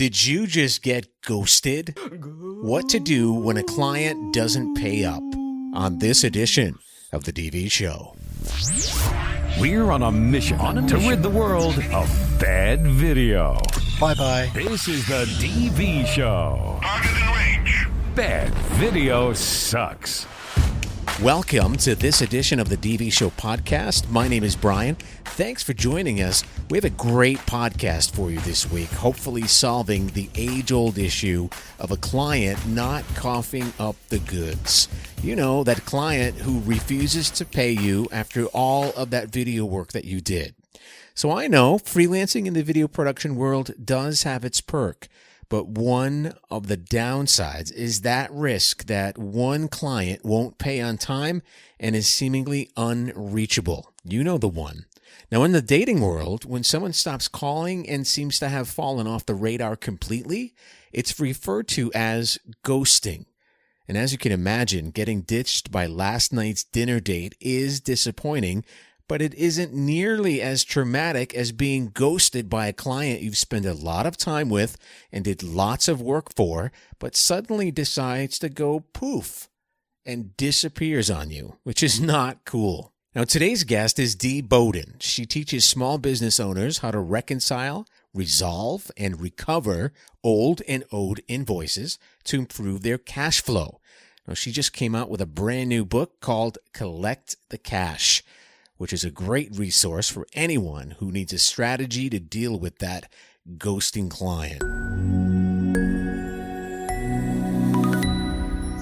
Did you just get ghosted? What to do when a client doesn't pay up on this edition of the DV Show. We're on a mission to rid the world of bad video. Bye-bye. This is the DV Show. Target in range. Bad video sucks. Welcome to this edition of the DV Show podcast. My name is Brian. Thanks for joining us. We have a great podcast for you this week, hopefully solving the age-old issue of a client not coughing up the goods. You know, that client who refuses to pay you after all of that video work that you did. So I know freelancing in the video production world does have its perk. But one of the downsides is that risk that one client won't pay on time and is seemingly unreachable. You know the one. Now, in the dating world, when someone stops calling and seems to have fallen off the radar completely, it's referred to as ghosting. And as you can imagine, getting ditched by last night's dinner date is disappointing, but it isn't nearly as traumatic as being ghosted by a client you've spent a lot of time with and did lots of work for, but suddenly decides to go poof and disappears on you, which is not cool. Now, today's guest is Dee Bowden. She teaches small business owners how to reconcile, resolve, and recover old and owed invoices to improve their cash flow. Now, she just came out with a brand new book called Collect the Cash, which is a great resource for anyone who needs a strategy to deal with that ghosting client.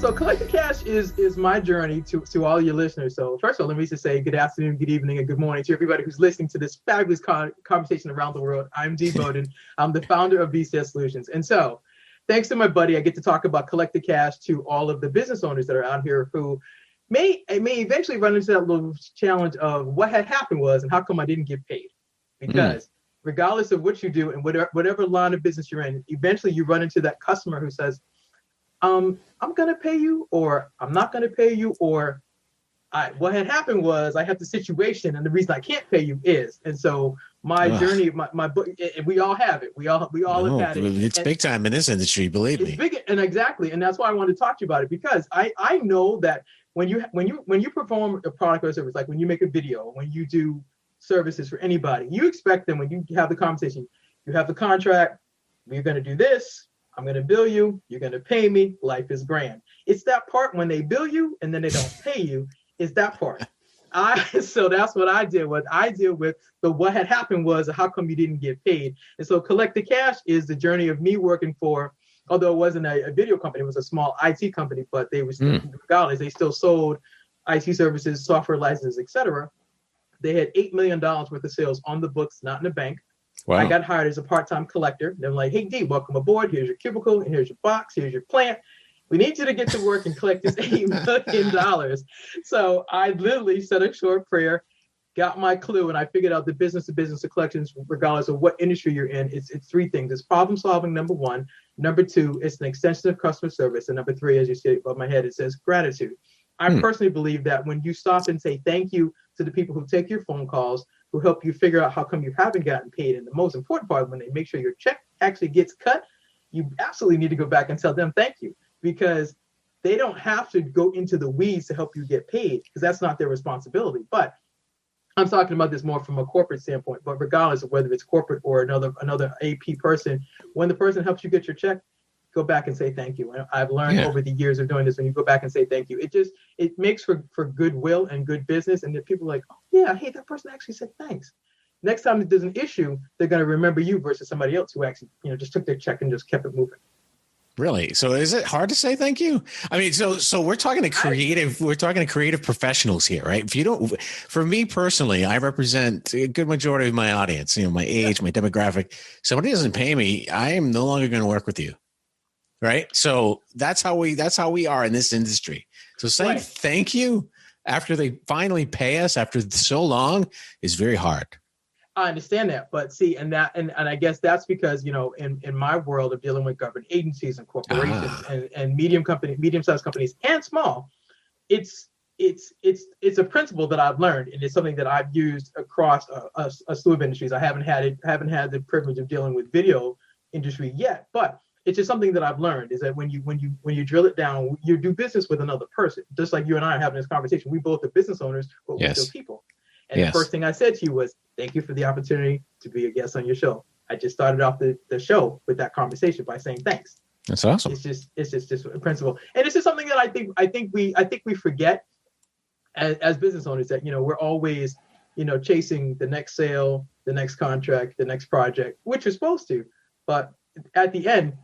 So Collect the Cash is my journey to all your listeners. So first of all, let me just say good afternoon, good evening, and good morning to everybody who's listening to this fabulous conversation around the world. I'm Dee Bowden. I'm the founder of VCS Solutions. And so thanks to my buddy, I get to talk about Collect the Cash to all of the business owners that are out here who may eventually run into that little challenge of what had happened was and how come I didn't get paid? Because regardless of what you do and whatever line of business you're in, eventually you run into that customer who says, I'm going to pay you, or I'm not going to pay you, or what had happened was I have the situation and the reason I can't pay you is. And so my journey, my book, and we all have it. We all have had it. It's big time in this industry, believe me. It's big, and exactly. And that's why I wanted to talk to you about it, because I know that when you perform a product or service, like when you make a video, when you do services for anybody, you expect them, when you have the conversation, you have the contract, we're going to do this, I'm going to bill you, you're going to pay me, life is grand. It's that part when they bill you and then they don't pay you, is that part. So that's what I deal with. I deal with what had happened was how come you didn't get paid. And so Collect the Cash is the journey of me working for, although it wasn't a video company, it was a small IT company, but they were still, regardless, they still sold IT services, software licenses, etc. They had $8 million worth of sales on the books, not in the bank. Wow. I got hired as a part-time collector. They're like, hey, Dee, welcome aboard. Here's your cubicle, and here's your box, here's your plant. We need you to get to work and collect this $8 million. So I literally said a short prayer, got my clue, and I figured out the business-to-business collections, regardless of what industry you're in, it's three things. It's problem solving, number one. Number two, it's an extension of customer service. And number three, as you see above my head, it says gratitude. I personally believe that when you stop and say thank you to the people who take your phone calls, who help you figure out how come you haven't gotten paid, and the most important part, when they make sure your check actually gets cut, you absolutely need to go back and tell them thank you, because they don't have to go into the weeds to help you get paid, because that's not their responsibility. But I'm talking about this more from a corporate standpoint, but regardless of whether it's corporate or another AP person, when the person helps you get your check, go back and say thank you. And I've learned over the years of doing this, when you go back and say thank you, it makes for goodwill and good business. And that people are like, oh yeah, hey, that person actually said thanks. Next time there's an issue, they're going to remember you versus somebody else who actually, just took their check and just kept it moving. Really? So is it hard to say thank you? I mean, so we're talking to creative professionals here, right? If you don't, for me personally, I represent a good majority of my audience, my age, my demographic. Somebody doesn't pay me, I am no longer going to work with you. Right. So that's how we are in this industry. So saying thank you after they finally pay us after so long is very hard. I understand that, but see, and I guess that's because, in my world of dealing with government agencies and corporations and medium-sized companies and small, it's a principle that I've learned, and it's something that I've used across a slew of industries. I haven't had the privilege of dealing with video industry yet, but it's just something that I've learned is that when you drill it down, you do business with another person. Just like you and I are having this conversation, we both are business owners, but we're still people. And the first thing I said to you was, thank you for the opportunity to be a guest on your show. I just started off the show with that conversation by saying thanks. That's awesome. It's just a principle, and it's just something that I think we forget as business owners, that we're always chasing the next sale, the next contract, the next project, which we're supposed to, but at the end,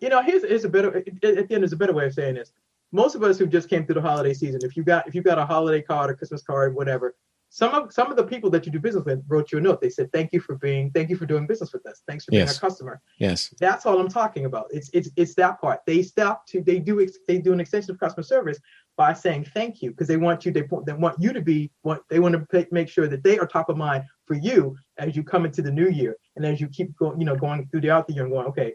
here's a better at the end there's a better way of saying this. Most of us who just came through the holiday season, if you got a holiday card, a Christmas card, whatever, some of the people that you do business with wrote you a note. They said, thank you for doing business with us. Thanks for being a customer. Yes. That's all I'm talking about. It's that part. They do an extension of customer service by saying thank you, because they want to make sure that they are top of mind for you as you come into the new year, and as you keep going throughout the year and going, okay,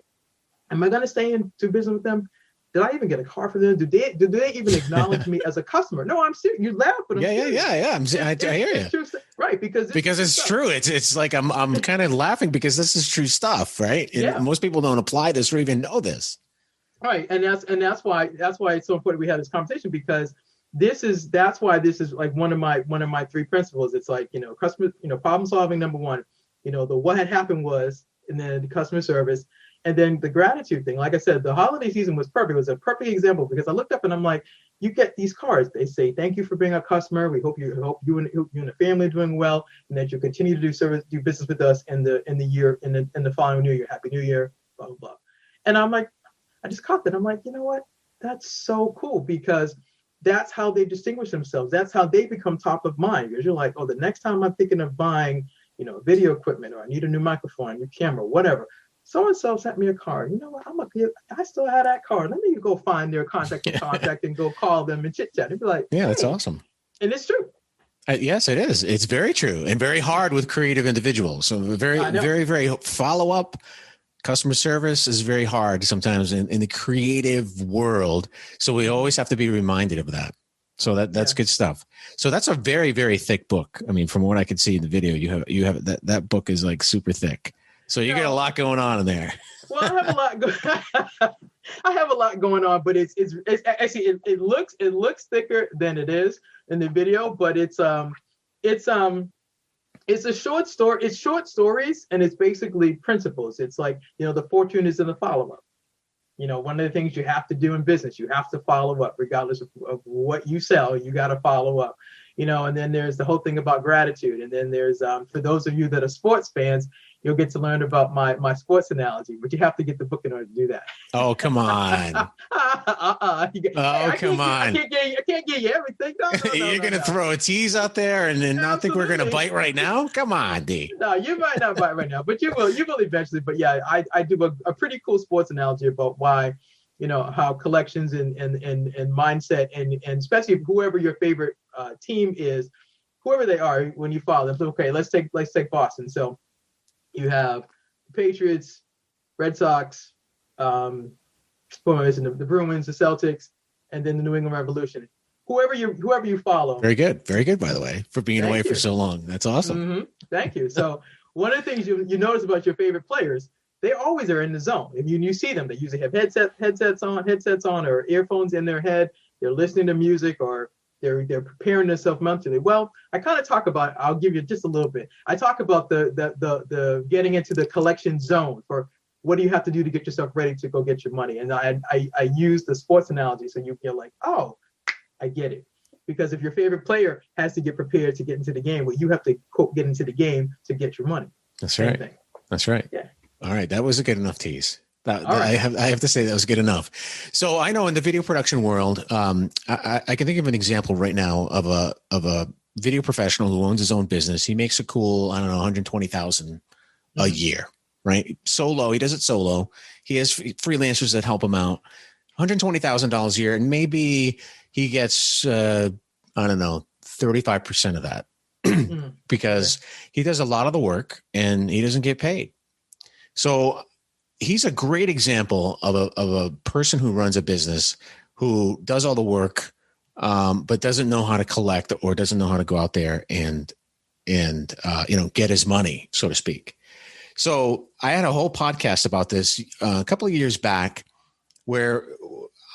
am I going to stay in do business with them? Did I even get a car for them? Do they even acknowledge me as a customer? No, I'm serious. You laugh, but I'm serious. Yeah. I hear you. True, right? Because it's true. It's like I'm kind of laughing because this is true stuff, right? And most people don't apply this or even know this. Right, and that's why it's so important we have this conversation, because that's why this is like one of my three principles. It's like customer problem solving, number one. The what had happened was, and then the customer service. And then the gratitude thing, like I said, the holiday season was perfect. It was a perfect example, because I looked up and I'm like, you get these cards. They say, thank you for being a customer. We hope you and the family are doing well, and that you continue to do business with us in the following new year. Happy New Year, blah, blah, blah. And I'm like, I just caught that. I'm like, you know what? That's so cool, because that's how they distinguish themselves. That's how they become top of mind. Because you're like, oh, the next time I'm thinking of buying, video equipment, or I need a new microphone, new camera, whatever. So-and-so sent me a card. You know what? I still have that card. Let me go find their contact and go call them and chit-chat. They'd be like, yeah, that's awesome. And it's true. Yes, it is. It's very true, and very hard with creative individuals. So very, very, very follow-up. Customer service is very hard sometimes in the creative world. So we always have to be reminded of that. So that's good stuff. So that's a very, very thick book. I mean, from what I could see in the video, you have that book is like super thick. So you got a lot going on in there. Well, I have a lot. I have a lot going on, but it's actually it looks thicker than it is in the video, but it's a short story. It's short stories, and it's basically principles. It's like the fortune is in the follow up. One of the things you have to do in business, you have to follow up, regardless of what you sell. You got to follow up. And then there's the whole thing about gratitude, and then there's for those of you that are sports fans, you'll get to learn about my sports analogy, but you have to get the book in order to do that. Oh, come on. Come on. I can't give you everything. No, You're going to throw a tease out there and then not think we're going to bite right now? Come on, D. No, you might not bite right now, but you will eventually. But yeah, I do a pretty cool sports analogy about why, how collections and mindset and especially whoever your favorite team is, whoever they are, when you follow them. So, okay, let's take Boston. So you have the Patriots, Red Sox, the Bruins, the Celtics, and then the New England Revolution. Whoever you follow. Very good, by the way, for being away for so long. That's awesome. Mm-hmm. Thank you. So one of the things you notice about your favorite players, they always are in the zone. If you see them, they usually have headsets on, or earphones in their head. They're listening to music, or they're preparing themselves mentally. Well, I kind of talk about, I'll give you just a little bit. I talk about the getting into the collection zone for what do you have to do to get yourself ready to go get your money. And I use the sports analogy, so you feel like, oh, I get it. Because if your favorite player has to get prepared to get into the game, well, you have to quote get into the game to get your money. That's right. Thing. That's right. Yeah. All right, that was a good enough tease. Right. I have to say that was good enough. So I know in the video production world, I can think of an example right now of a video professional who owns his own business. He makes a cool, I don't know, $120,000 a year, right? Solo. He does it solo. He has freelancers that help him out. $120,000 a year, and maybe he gets I don't know, 35% of that because he does a lot of the work and he doesn't get paid. So he's a great example of a person who runs a business who does all the work, but doesn't know how to collect or doesn't know how to go out there and get his money, so to speak. So I had a whole podcast about this a couple of years back where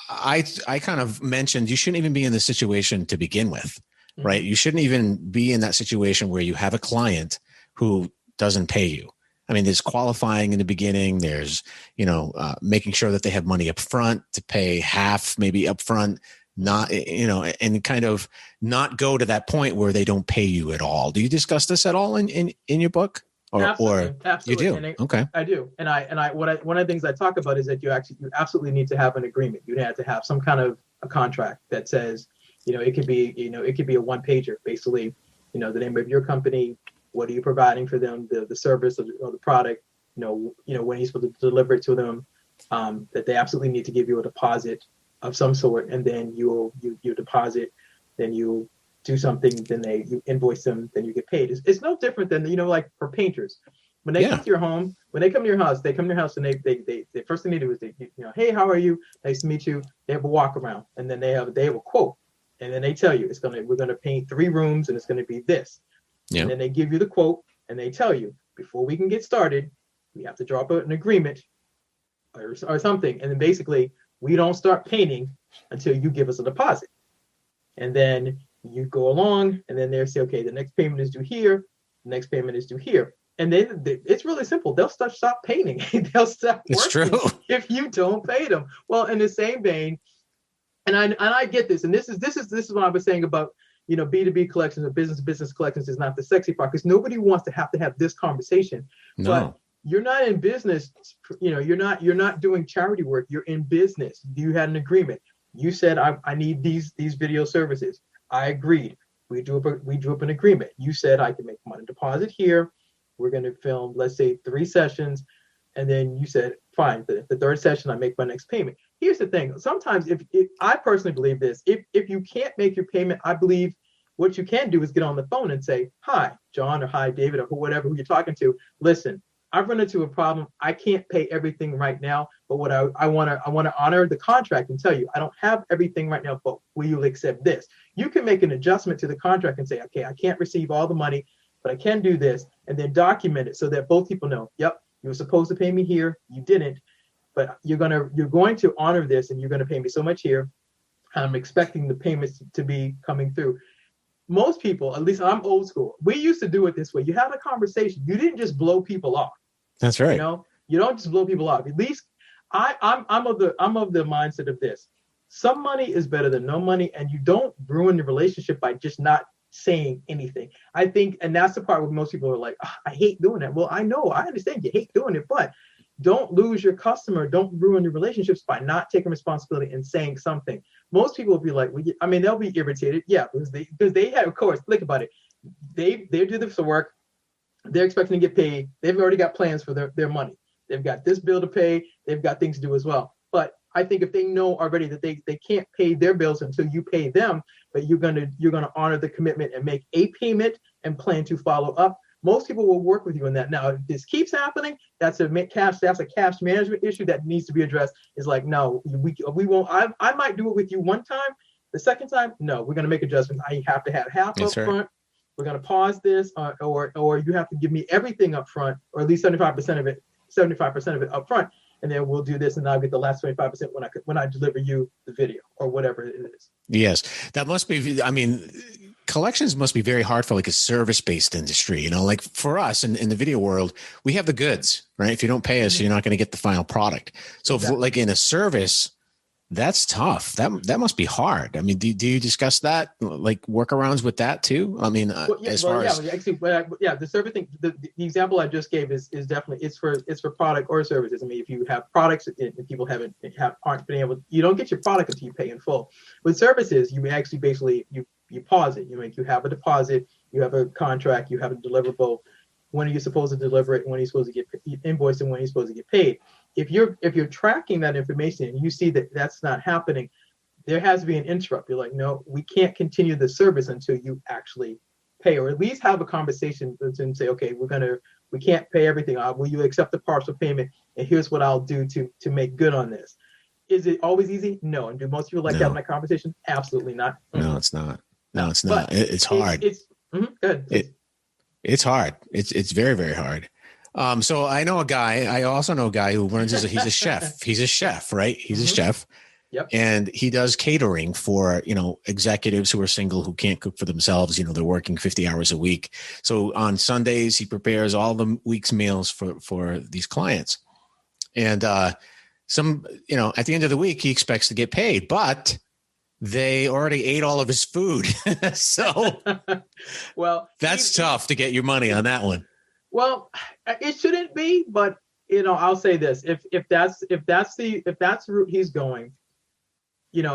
I kind of mentioned you shouldn't even be in this situation to begin with, right? You shouldn't even be in that situation where you have a client who doesn't pay you. I mean, there's qualifying in the beginning. There's, making sure that they have money up front to pay half, maybe up front, not, and kind of not go to that point where they don't pay you at all. Do you discuss this at all in your book? Absolutely. You do? And Okay. I do. And one of the things I talk about is that you absolutely need to have an agreement. You have to have some kind of a contract that says, it could be a one pager, basically, the name of your company, what are you providing for them, the service or the product, when you're supposed to deliver it to them, that they absolutely need to give you a deposit of some sort, and then you deposit, then you do something, then you invoice them, then you get paid. It's no different than, like for painters. When they come to your home, when they come to your house, and they first thing they do is hey, how are you? Nice to meet you. They have a walk around, and then they have a quote, and then they tell you we're gonna paint 3 rooms and it's gonna be this. Yeah. And then they give you the quote and they tell you, before we can get started, we have to draw up an agreement or something. And then basically we don't start painting until you give us a deposit. And then you go along, and then they say, okay, the next payment is due here. The next payment is due here. And then it's really simple. They'll stop painting. They'll stop working if you don't pay them. Well, in the same vein, and I get this, and this is what I was saying about, B2B collections or business collections is not the sexy part, because nobody wants to have this conversation. No. But you're not in business. You're not doing charity work. You're in business. You had an agreement. You said, I need these video services. I agreed. We drew up an agreement. You said I can make money deposit here. We're going to film, let's say, 3 sessions. And then you said, fine, the 3rd session, I make my next payment. Here's the thing. Sometimes if I personally believe this, if you can't make your payment, I believe what you can do is get on the phone and say, hi, John, or hi, David, or who you're talking to. Listen, I've run into a problem. I can't pay everything right now, but what I want to honor the contract and tell you, I don't have everything right now, but will you accept this? You can make an adjustment to the contract and say, okay, I can't receive all the money, but I can do this, and then document it so that both people know, yep, you were supposed to pay me here, you didn't, but you're going to honor this, and you're going to pay me so much here. I'm expecting the payments to be coming through. Most people, at least I'm old school, we used to do it this way. You have a conversation. You didn't just blow people off. That's right. You don't just blow people off. At least I'm of the mindset of this. Some money is better than no money, and you don't ruin the relationship by just not saying anything. I think, and that's the part where most people are like, oh, I hate doing that. Well, I know, I understand you hate doing it, but don't lose your customer. Don't ruin your relationships by not taking responsibility and saying something. Most people will be like, they'll be irritated. Yeah, because they have, of course, think about it. They do this work. They're expecting to get paid. They've already got plans for their money. They've got this bill to pay. They've got things to do as well. But I think if they know already that they can't pay their bills until you pay them, but you're gonna honor the commitment and make a payment and plan to follow up, most people will work with you on that. Now, if this keeps happening, that's a cash management issue that needs to be addressed. It's like, no, we won't. I might do it with you one time. The second time, no, we're gonna make adjustments. I have to have half up front. We're going to pause this, or you have to give me everything up front, or at least 75% of it up front, and then we'll do this, and I'll get the last 25% when I deliver you the video or whatever it is. Yes, that must be. I mean, collections must be very hard for like a service-based industry. Like for us in the video world, we have the goods, right? If you don't pay us, you're not going to get the final product. So, exactly. If, like in a service, that's tough. That must be hard. I mean, do you discuss that, like workarounds with that too? I mean, the service thing, the example I just gave is definitely it's for product or services. I mean, if you have products and people aren't been able, you don't get your product until you pay in full. With services, you actually basically you pause it. You have a deposit, you have a contract, you have a deliverable. When are you supposed to deliver it? When are you supposed to get invoiced, and when are you supposed to get paid? If you're tracking that information and you see that that's not happening, there has to be an interrupt. You're like, no, we can't continue the service until you actually pay, or at least have a conversation and say, okay, we can't pay everything. Will you accept the partial payment? And here's what I'll do to make good on this. Is it always easy? No. And do most people like having that conversation? Absolutely not. No, it's not. No, it's not. It's hard. Good. It's hard. It's very, very hard. So I know a guy. I also know a guy who runs he's a chef. He's a chef, right? He's a chef. Yep. And he does catering for, executives who are single, who can't cook for themselves. They're working 50 hours a week. So on Sundays, he prepares all the week's meals for these clients. And at the end of the week, he expects to get paid, but they already ate all of his food. So well, that's tough to get your money on that one. Well, it shouldn't be, but I'll say this: if that's the route he's going,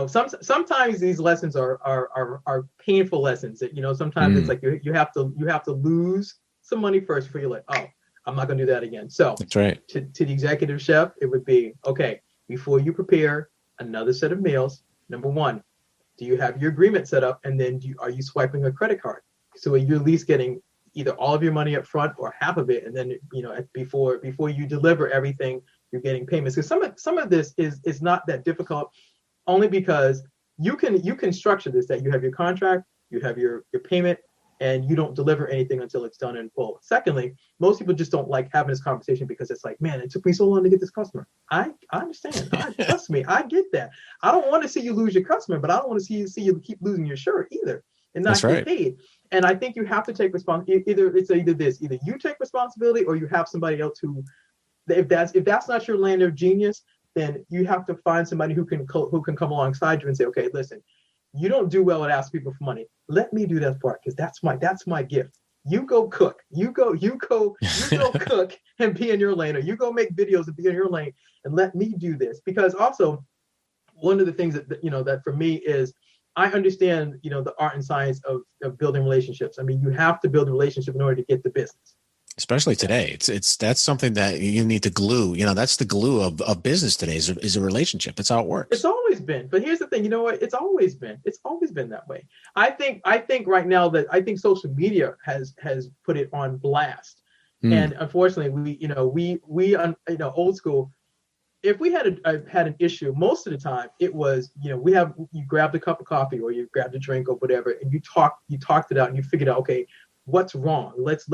sometimes these lessons are painful lessons. That sometimes it's like you have to lose some money first before you're like, oh, I'm not going to do that again. So that's right. To the executive chef, it would be, okay, before you prepare another set of meals, number one, do you have your agreement set up, and then are you swiping a credit card? So you're at least getting either all of your money up front or half of it, and then before you deliver everything, you're getting payments. Because some of this is not that difficult, only because you can structure this, that you have your contract, you have your payment, and you don't deliver anything until it's done in full. Secondly, most people just don't like having this conversation because it's like, man, it took me so long to get this customer. I understand. Trust me, I get that. I don't want to see you lose your customer, but I don't want to see you keep losing your shirt either and not get paid. And I think you have to take responsibility. Either you take responsibility or you have somebody else who, if that's not your land of genius, then you have to find somebody who can come alongside you and say, okay, listen, you don't do well at asking people for money. Let me do that part, because that's my gift. You go cook. You go cook and be in your lane, or you go make videos and be in your lane, and let me do this. Because also, one of the things that for me is, I understand the art and science of building relationships. I mean, you have to build a relationship in order to get the business. Especially today, that's something that you need to glue. That's the glue of business today is a relationship. That's how it works. It's always been. But here's the thing. You know what? It's always been that way. I think right now that social media has put it on blast. And unfortunately, we old school. If we had an issue, most of the time it was, you grabbed a cup of coffee or you grabbed a drink or whatever, and you talked it out and you figured out, okay, what's wrong? Let's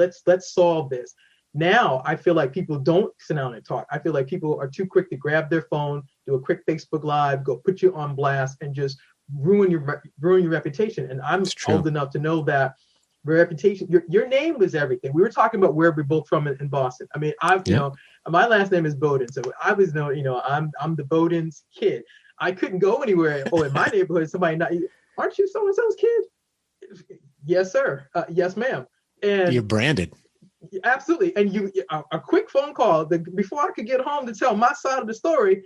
solve this. Now I feel like people don't sit down and talk. I feel like people are too quick to grab their phone, do a quick Facebook Live, go put you on blast, and just ruin your reputation. And I'm old enough to know that reputation, your name was everything. We were talking about where we're both from in Boston. I mean, my last name is Bowden, so I was I'm the Bowden's kid. I couldn't go anywhere. Oh, in my neighborhood, somebody aren't you so and so's kid? Yes, sir. Yes, ma'am. And you're branded. Absolutely. And a quick phone call before I could get home to tell my side of the story.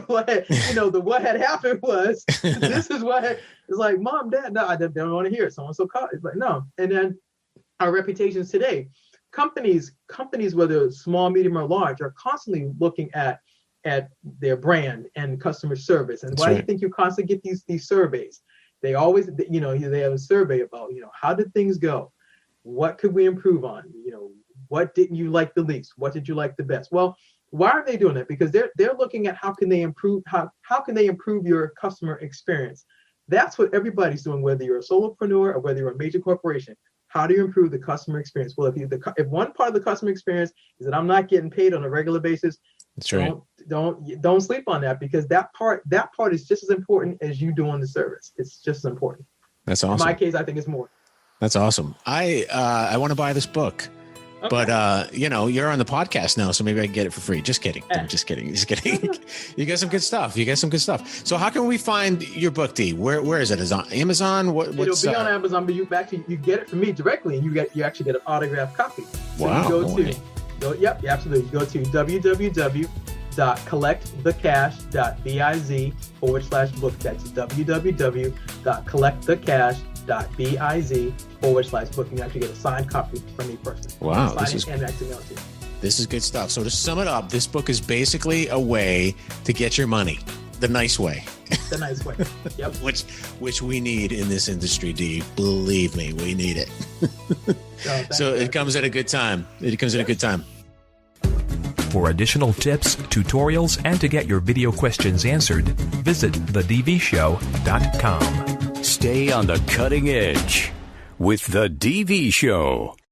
What had happened was this is what it's like. Mom, Dad, no, I don't want to hear it. Someone so caught. It's like no. And then our reputations today, companies, whether small, medium, or large, are constantly looking at their brand and customer service. And why do you think you constantly get these surveys? They always, they have a survey about, how did things go? What could we improve on? What didn't you like the least? What did you like the best? Well, why are they doing that? Because they're looking at how can they improve your customer experience. That's what everybody's doing, whether you're a solopreneur or whether you're a major corporation. How do you improve the customer experience? Well, if one part of the customer experience is that I'm not getting paid on a regular basis, that's right. Don't sleep on that, because that part is just as important as you doing the service. It's just as important. That's awesome. In my case, I think it's more. That's awesome. I want to buy this book. Okay. But, you're on the podcast now, so maybe I can get it for free. Just kidding. I'm just kidding. You got some good stuff. So how can we find your book, D? Where is it? Is it on Amazon? It'll be on Amazon, but you get it from me directly, and you actually get an autographed copy. So wow. Yep, absolutely. You go to www.collectthecash.biz/book. That's www.collectthecash.biz/book. You actually get a signed copy from me personally. Wow, this is good stuff. So to sum it up, this book is basically a way to get your money, the nice way. The nice way. Yep. which we need in this industry, D. Believe me, we need it. So it comes at a good time. For additional tips, tutorials, and to get your video questions answered, visit thedvshow.com. Stay on the cutting edge with The DV Show.